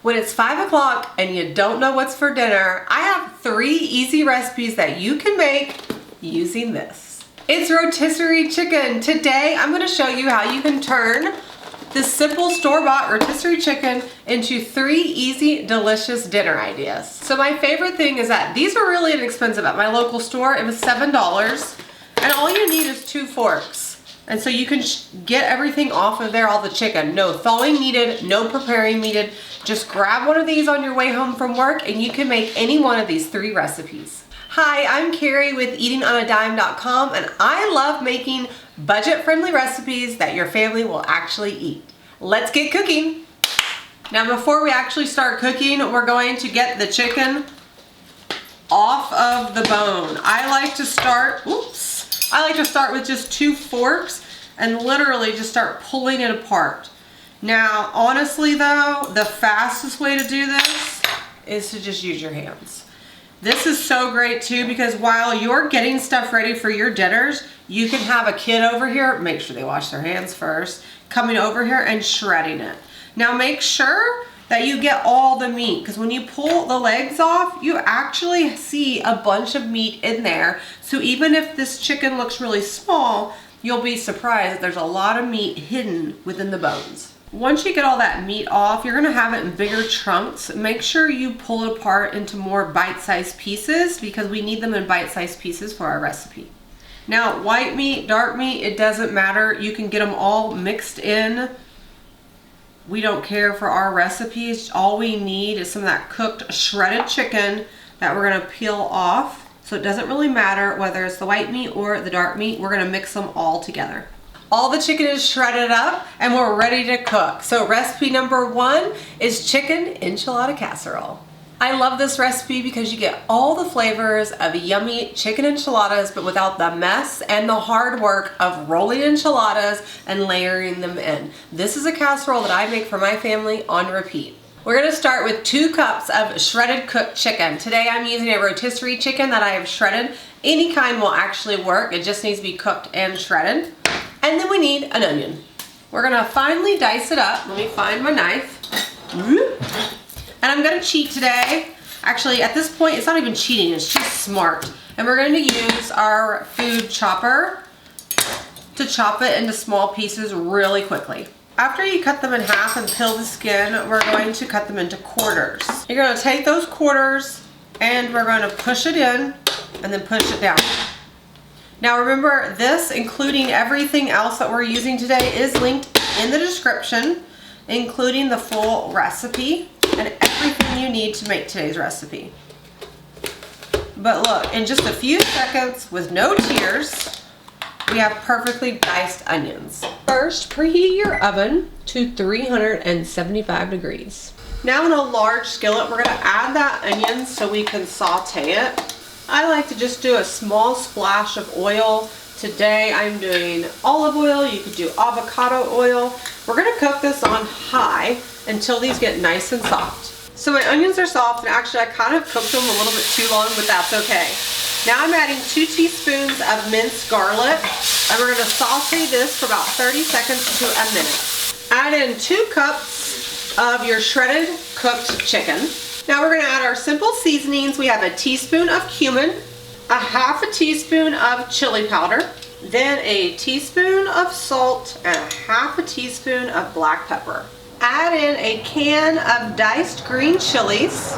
When it's 5 o'clock and you don't know what's for dinner, I have 3 easy recipes that you can make using this. It's rotisserie chicken. Today, I'm gonna show you how you can turn this simple store-bought rotisserie chicken into 3 easy, delicious dinner ideas. So my favorite thing is that these are really inexpensive. At my local store, it was $7, and all you need is 2 forks. And so you can get everything off of there, all the chicken. No thawing needed, no preparing needed. Just grab one of these on your way home from work and you can make any one of these 3 recipes. Hi, I'm Carrie with eatingonadime.com, and I love making budget-friendly recipes that your family will actually eat. Let's get cooking. Now before we actually start cooking, we're going to get the chicken off of the bone. I like to start with just 2 forks and literally just start pulling it apart. Now, honestly though, the fastest way to do this is to just use your hands. This is so great too, because while you're getting stuff ready for your dinners, you can have a kid over here, make sure they wash their hands first, coming over here and shredding it. Now make sure that you get all the meat, because when you pull the legs off, you actually see a bunch of meat in there. So even if this chicken looks really small, you'll be surprised that there's a lot of meat hidden within the bones. Once you get all that meat off, you're gonna have it in bigger chunks. Make sure you pull it apart into more bite-sized pieces, because we need them in bite-sized pieces for our recipe. Now, white meat, dark meat, it doesn't matter. You can get them all mixed in. We don't care for our recipes. All we need is some of that cooked shredded chicken that we're gonna peel off. So it doesn't really matter whether it's the white meat or the dark meat. We're gonna mix them all together. All the chicken is shredded up and we're ready to cook. So recipe number 1 is chicken enchilada casserole. I love this recipe because you get all the flavors of yummy chicken enchiladas, but without the mess and the hard work of rolling enchiladas and layering them in. This is a casserole that I make for my family on repeat. We're gonna start with 2 cups of shredded cooked chicken. Today I'm using a rotisserie chicken that I have shredded. Any kind will actually work. It just needs to be cooked and shredded. And then we need an onion. We're gonna finely dice it up. Let me find my knife. And I'm gonna cheat today. Actually, at this point, it's not even cheating, it's just smart. And we're gonna use our food chopper to chop it into small pieces really quickly. After you cut them in half and peel the skin, we're going to cut them into quarters. You're gonna take those quarters and we're gonna push it in and then push it down. Now remember, this, including everything else that we're using today, is linked in the description, including the full recipe and everything you need to make today's recipe. But look, in just a few seconds, with no tears, we have perfectly diced onions. First, preheat your oven to 375 degrees. Now in a large skillet, we're gonna add that onion so we can saute it. I like to just do a small splash of oil. Today I'm doing olive oil. You could do avocado oil. We're gonna cook this on high until these get nice and soft. So my onions are soft, and actually I kind of cooked them a little bit too long, but that's okay. Now I'm adding 2 teaspoons of minced garlic, and we're gonna saute this for about 30 seconds to a minute. Add in 2 cups of your shredded cooked chicken. Now we're gonna add our simple seasonings. We have a teaspoon of cumin, a half a teaspoon of chili powder, then a teaspoon of salt, and a half a teaspoon of black pepper. Add in a can of diced green chilies,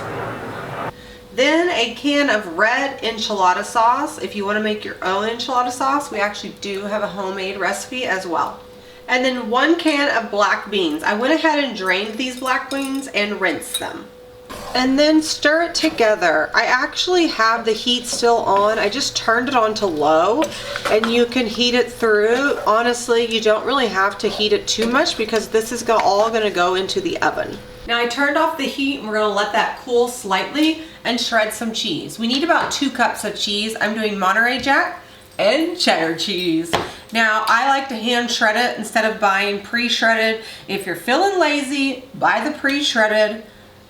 then a can of red enchilada sauce. If you want to make your own enchilada sauce, we actually do have a homemade recipe as well. And then 1 can of black beans. I went ahead and drained these black beans and rinsed them. And then stir it together. I actually have the heat still on. I just turned it on to low, and you can heat it through. Honestly, you don't really have to heat it too much because this is all gonna go into the oven. Now I turned off the heat and we're gonna let that cool slightly and shred some cheese. We need about 2 cups of cheese. I'm doing Monterey Jack and cheddar cheese. Now I like to hand shred it instead of buying pre-shredded. If you're feeling lazy, buy the pre-shredded.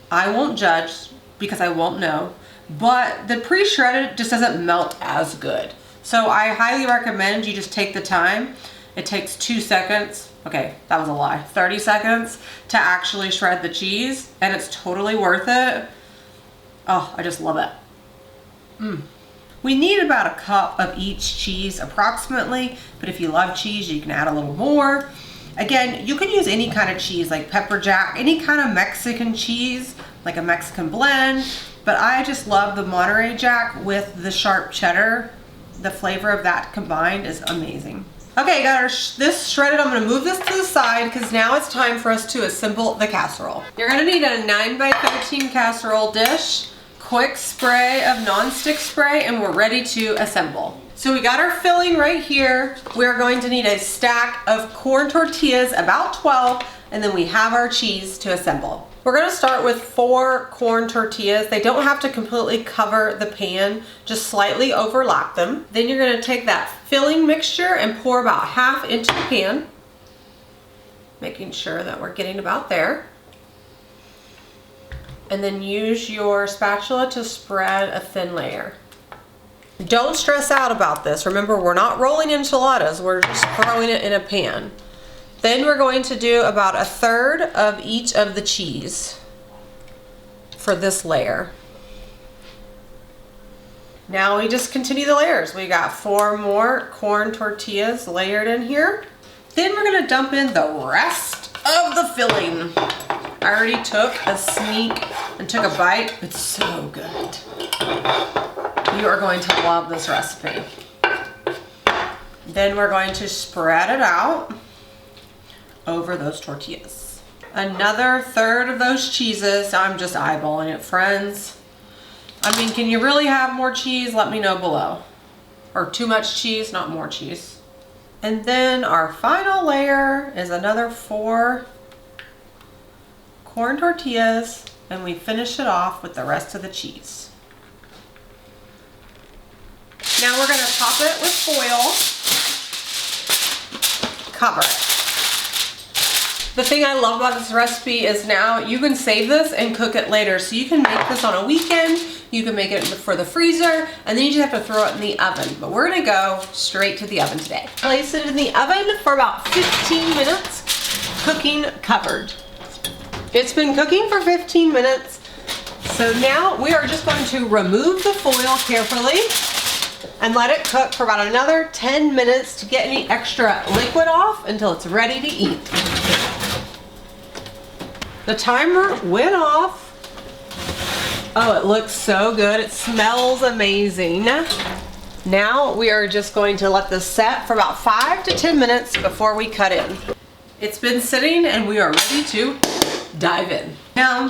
I won't judge because I won't know, but the pre-shredded just doesn't melt as good. So I highly recommend you just take the time. It takes 2 seconds, okay, that was a lie, 30 seconds to actually shred the cheese, and it's totally worth it. Oh, I just love it. We need about a cup of each cheese approximately, but if you love cheese, you can add a little more. Again, you can use any kind of cheese like pepper jack, any kind of Mexican cheese, like a Mexican blend, but I just love the Monterey Jack with the sharp cheddar. The flavor of that combined is amazing. Okay, got this shredded. I'm gonna move this to the side because now it's time for us to assemble the casserole. You're gonna need a 9x13 casserole dish, quick spray of nonstick spray, and we're ready to assemble. So we got our filling right here. We're going to need a stack of corn tortillas, about 12, and then we have our cheese to assemble. We're gonna start with 4 corn tortillas. They don't have to completely cover the pan, just slightly overlap them. Then you're gonna take that filling mixture and pour about half into the pan, making sure that we're getting about there. And then use your spatula to spread a thin layer. Don't stress out about this. Remember, we're not rolling enchiladas, we're just throwing it in a pan. Then we're going to do about 1/3 of each of the cheese for this layer. Now we just continue the layers. We got 4 more corn tortillas layered in here. Then we're gonna dump in the rest of the filling. I already took a sneak and took a bite. It's so good. You are going to love this recipe. Then we're going to spread it out over those tortillas. Another 1/3 of those cheeses. I'm just eyeballing it, friends. I mean, can you really have more cheese? Let me know below. Or too much cheese, not more cheese. And then our final layer is another 4 corn tortillas, and we finish it off with the rest of the cheese. Now we're gonna top it with foil, cover it. The thing I love about this recipe is now you can save this and cook it later. So you can make this on a weekend, you can make it for the freezer, and then you just have to throw it in the oven. But we're gonna go straight to the oven today. Place it in the oven for about 15 minutes, cooking covered. It's been cooking for 15 minutes. So now we are just going to remove the foil carefully and let it cook for about another 10 minutes to get any extra liquid off until it's ready to eat. The timer went off. Oh, it looks so good. It smells amazing. Now we are just going to let this set for about 5 to 10 minutes before we cut in. It's been sitting and we are ready to dive in. Now,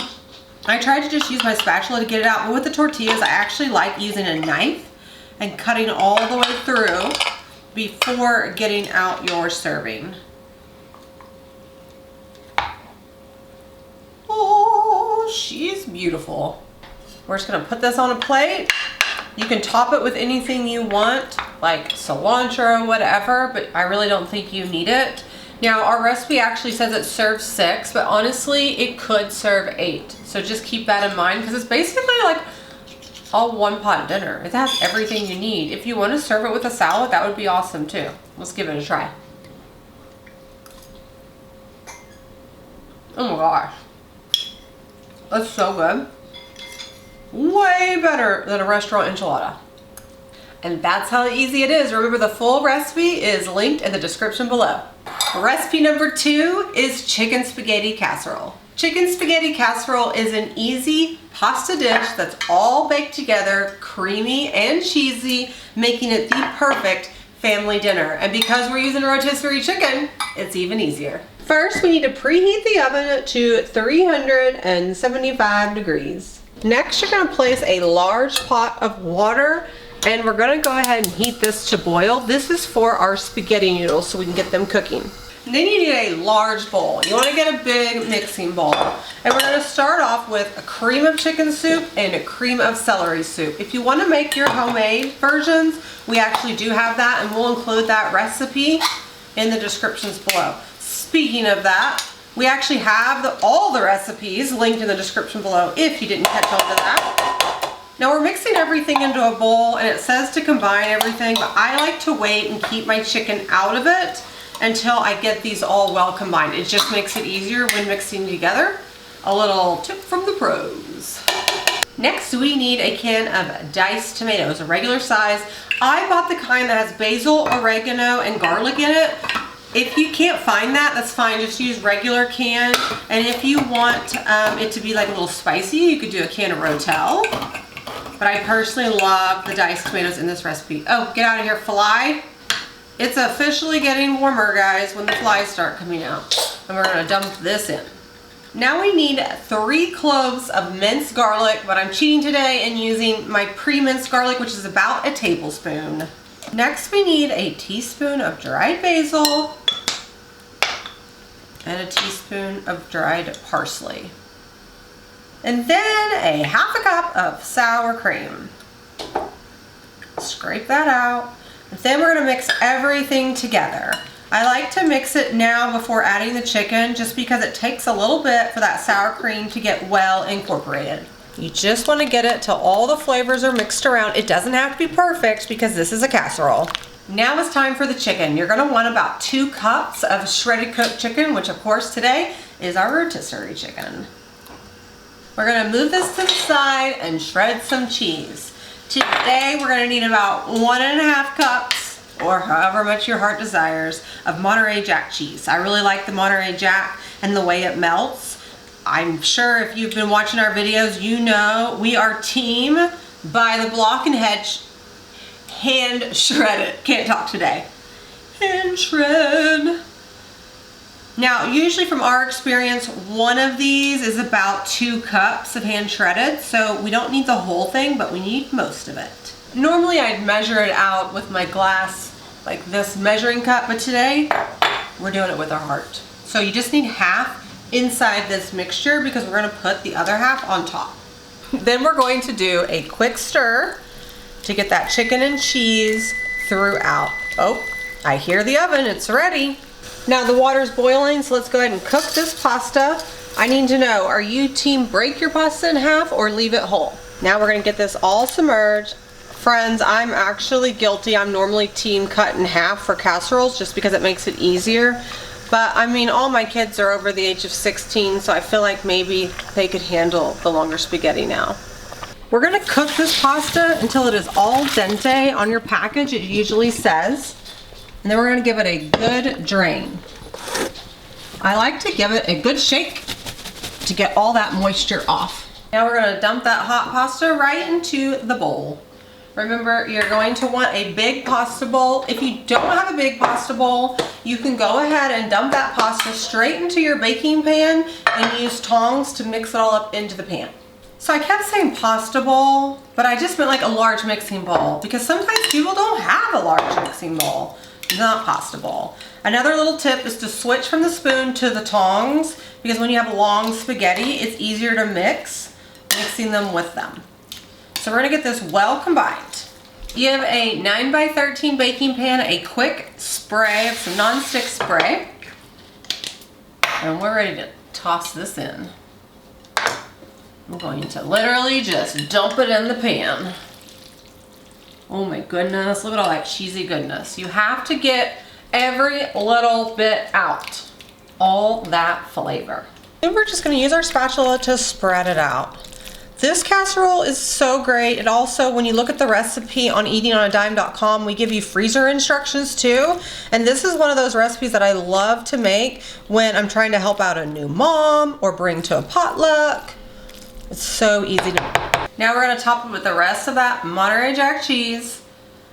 I tried to just use my spatula to get it out, but with the tortillas, I actually like using a knife and cutting all the way through before getting out your serving. Oh, she's beautiful. We're just gonna put this on a plate. You can top it with anything you want, like cilantro or whatever, but I really don't think you need it. Now, our recipe actually says it serves 6, but honestly, it could serve 8. So just keep that in mind, because it's basically like a one-pot dinner. It has everything you need. If you want to serve it with a salad, that would be awesome too. Let's give it a try. Oh my gosh. That's so good. Way better than a restaurant enchilada. And that's how easy it is. Remember, the full recipe is linked in the description below. Recipe number 2 is chicken spaghetti casserole. Chicken spaghetti casserole is an easy pasta dish that's all baked together, creamy and cheesy, making it the perfect family dinner. And because we're using rotisserie chicken, it's even easier. First, we need to preheat the oven to 375 degrees. Next, you're gonna place a large pot of water, and we're gonna go ahead and heat this to boil. This is for our spaghetti noodles so we can get them cooking. And then you need a large bowl. You wanna get a big mixing bowl. And we're gonna start off with a cream of chicken soup and a cream of celery soup. If you wanna make your homemade versions, we actually do have that, and we'll include that recipe in the descriptions below. Speaking of that, we actually have all the recipes linked in the description below if you didn't catch on to that. Now we're mixing everything into a bowl, and it says to combine everything, but I like to wait and keep my chicken out of it until I get these all well combined. It just makes it easier when mixing together. A little tip from the pros. Next, we need a can of diced tomatoes, a regular size. I bought the kind that has basil, oregano, and garlic in it. If you can't find that, that's fine. Just use regular can. And if you want it to be like a little spicy, you could do a can of Rotel. But I personally love the diced tomatoes in this recipe. Oh, get out of here, fly. It's officially getting warmer, guys, when the flies start coming out. And we're gonna dump this in. Now we need 3 cloves of minced garlic, but I'm cheating today and using my pre-minced garlic, which is about a tablespoon. Next, we need a teaspoon of dried basil and a teaspoon of dried parsley. And then a ½ cup of sour cream. Scrape that out. And then we're gonna mix everything together. I like to mix it now before adding the chicken just because it takes a little bit for that sour cream to get well incorporated. You just want to get it till all the flavors are mixed around. It doesn't have to be perfect because this is a casserole. Now it's time for the chicken. You're going to want about 2 cups of shredded cooked chicken, which of course today is our rotisserie chicken. We're going to move this to the side and shred some cheese. Today we're going to need about 1½ cups, or however much your heart desires, of Monterey Jack cheese. I really like the Monterey Jack and the way it melts. I'm sure if you've been watching our videos, you know we are team by the block and hedge, hand shredded. Can't talk today. Hand shred. Now, usually from our experience, one of these is about 2 cups of hand shredded, so we don't need the whole thing, but we need most of it. Normally I'd measure it out with my glass, like this measuring cup, but today we're doing it with our heart. So you just need half inside this mixture because we're going to put the other half on top. Then we're going to do a quick stir to get that chicken and cheese throughout. Oh, I hear the oven, it's ready. Now the water's boiling, so let's go ahead and cook this pasta. I need to know, are you team break your pasta in half or leave it whole? Now we're going to get this all submerged. Friends, I'm actually guilty. I'm normally team cut in half for casseroles just because it makes it easier. But I mean, all my kids are over the age of 16, so I feel like maybe they could handle the longer spaghetti now. We're gonna cook this pasta until it is al dente. On your package, it usually says. And then we're gonna give it a good drain. I like to give it a good shake to get all that moisture off. Now we're gonna dump that hot pasta right into the bowl. Remember, you're going to want a big pasta bowl. If you don't have a big pasta bowl, you can go ahead and dump that pasta straight into your baking pan and use tongs to mix it all up into the pan. So I kept saying pasta bowl, but I just meant like a large mixing bowl because sometimes people don't have a large mixing bowl, not pasta bowl. Another little tip is to switch from the spoon to the tongs because when you have long spaghetti, it's easier to mixing them with them. So we're gonna get this well combined. You have a 9x13 baking pan, a quick spray of some nonstick spray. And we're ready to toss this in. I'm going to literally just dump it in the pan. Oh my goodness, look at all that cheesy goodness. You have to get every little bit out, all that flavor. And we're just gonna use our spatula to spread it out. This casserole is so great. It also, when you look at the recipe on eatingonadime.com, we give you freezer instructions too. And this is one of those recipes that I love to make when I'm trying to help out a new mom or bring to a potluck. It's so easy to make. Now we're gonna top it with the rest of that Monterey Jack cheese.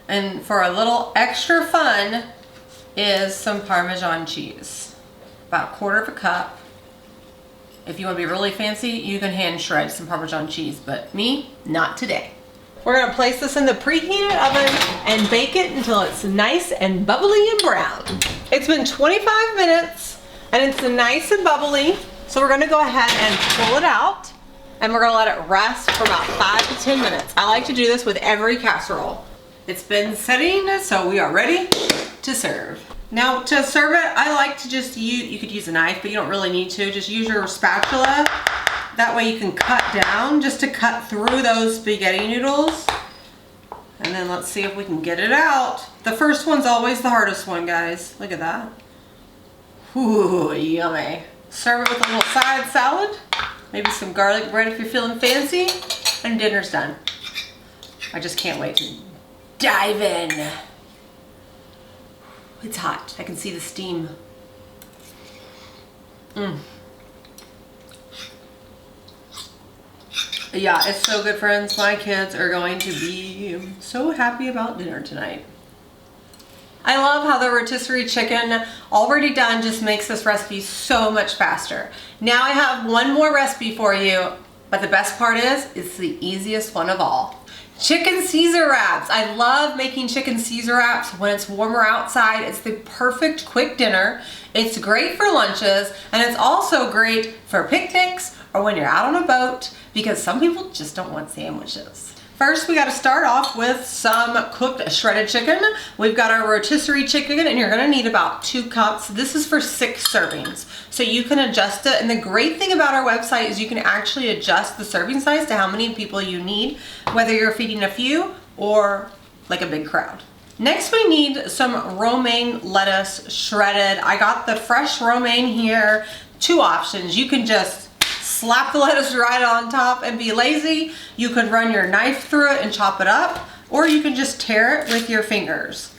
And for a little extra fun is some Parmesan cheese. About 1/4 cup. If you want to be really fancy, you can hand shred some Parmesan cheese, but me, not today. We're gonna place this in the preheated oven and bake it until it's nice and bubbly and brown. It's been 25 minutes and it's nice and bubbly. So we're gonna go ahead and pull it out and we're gonna let it rest for about 5 to 10 minutes. I like to do this with every casserole. It's been setting, so we are ready to serve. Now to serve it, I like to just use, you could use a knife, but you don't really need to. Just use your spatula. That way you can cut down just to cut through those spaghetti noodles. And then let's see if we can get it out. The first one's always the hardest one, guys. Look at that. Ooh, yummy. Serve it with a little side salad, maybe some garlic bread if you're feeling fancy, and dinner's done. I just can't wait to dive in. It's hot. I can see the steam. Yeah, it's so good, friends. My kids are going to be so happy about dinner tonight. I love how the rotisserie chicken already done just makes this recipe so much faster. Now I have one more recipe for you, but the best part is it's the easiest one of all. Chicken Caesar wraps. I love making chicken Caesar wraps when it's warmer outside. It's the perfect quick dinner. It's great for lunches, and it's also great for picnics or when you're out on a boat, because some people just don't want sandwiches. First, we got to start off with some cooked shredded chicken. We've got our rotisserie chicken, and you're going to need about 2 cups. This is for 6 servings, so you can adjust it. And the great thing about our website is you can actually adjust the serving size to how many people you need, whether you're feeding a few or like a big crowd. Next, we need some romaine lettuce shredded. I got the fresh romaine here. 2 options. You can just slap the lettuce right on top and be lazy. You could run your knife through it and chop it up, or you can just tear it with your fingers.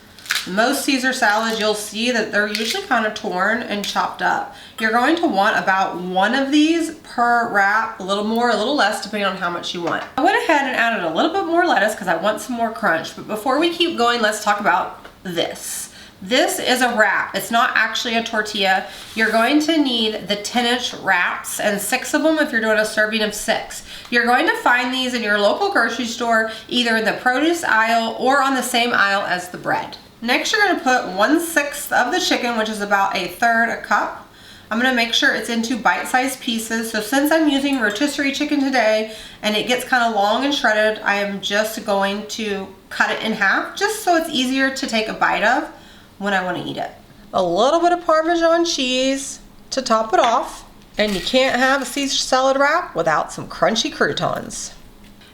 Most Caesar salads, you'll see that they're usually kind of torn and chopped up. You're going to want about 1 of these per wrap, a little more, a little less, depending on how much you want. I went ahead and added a little bit more lettuce because I want some more crunch, but before we keep going, let's talk about this. This is a wrap. It's not actually a tortilla. You're going to need the 10-inch wraps, and 6 of them if you're doing a serving of 6. You're going to find these in your local grocery store, either in the produce aisle or on the same aisle as the bread. Next, you're going to put 1/6 of the chicken, which is about 1/3 cup. I'm going to make sure it's into bite-sized pieces. So since I'm using rotisserie chicken today and it gets kind of long and shredded, I am just going to cut it in half just so it's easier to take a bite of when I want to eat it. A little bit of Parmesan cheese to top it off, and you can't have a Caesar salad wrap without some crunchy croutons.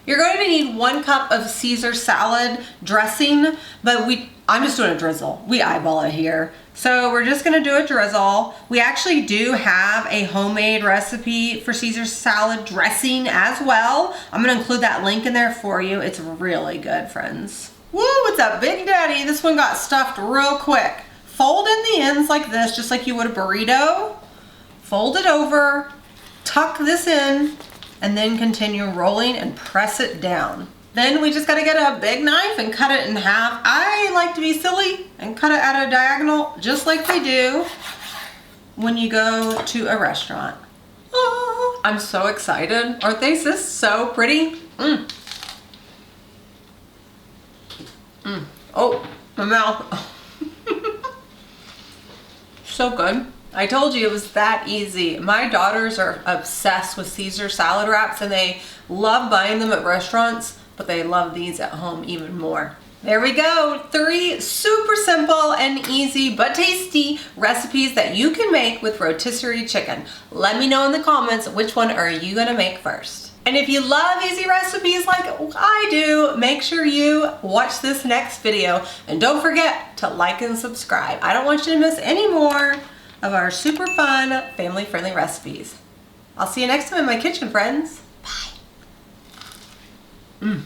You're going to need 1 cup of Caesar salad dressing, but I'm just doing a drizzle. We eyeball it here. So we're just gonna do a drizzle. We actually do have a homemade recipe for Caesar salad dressing as well. I'm gonna include that link in there for you. It's really good, friends. Woo, it's a big daddy. This one got stuffed real quick. Fold in the ends like this, just like you would a burrito. Fold it over, tuck this in, and then continue rolling and press it down. Then we just gotta get a big knife and cut it in half. I like to be silly and cut it at a diagonal, just like they do when you go to a restaurant. Oh, I'm so excited. Aren't they just so pretty? Oh, my mouth. So good. I told you it was that easy. My daughters are obsessed with Caesar salad wraps, and they love buying them at restaurants, but they love these at home even more. There we go. 3 super simple and easy but tasty recipes that you can make with rotisserie chicken. Let me know in the comments, which one are you gonna make first? And if you love easy recipes like I do, make sure you watch this next video, and don't forget to like and subscribe. I don't want you to miss any more of our super fun, family-friendly recipes. I'll see you next time in my kitchen, friends. Bye.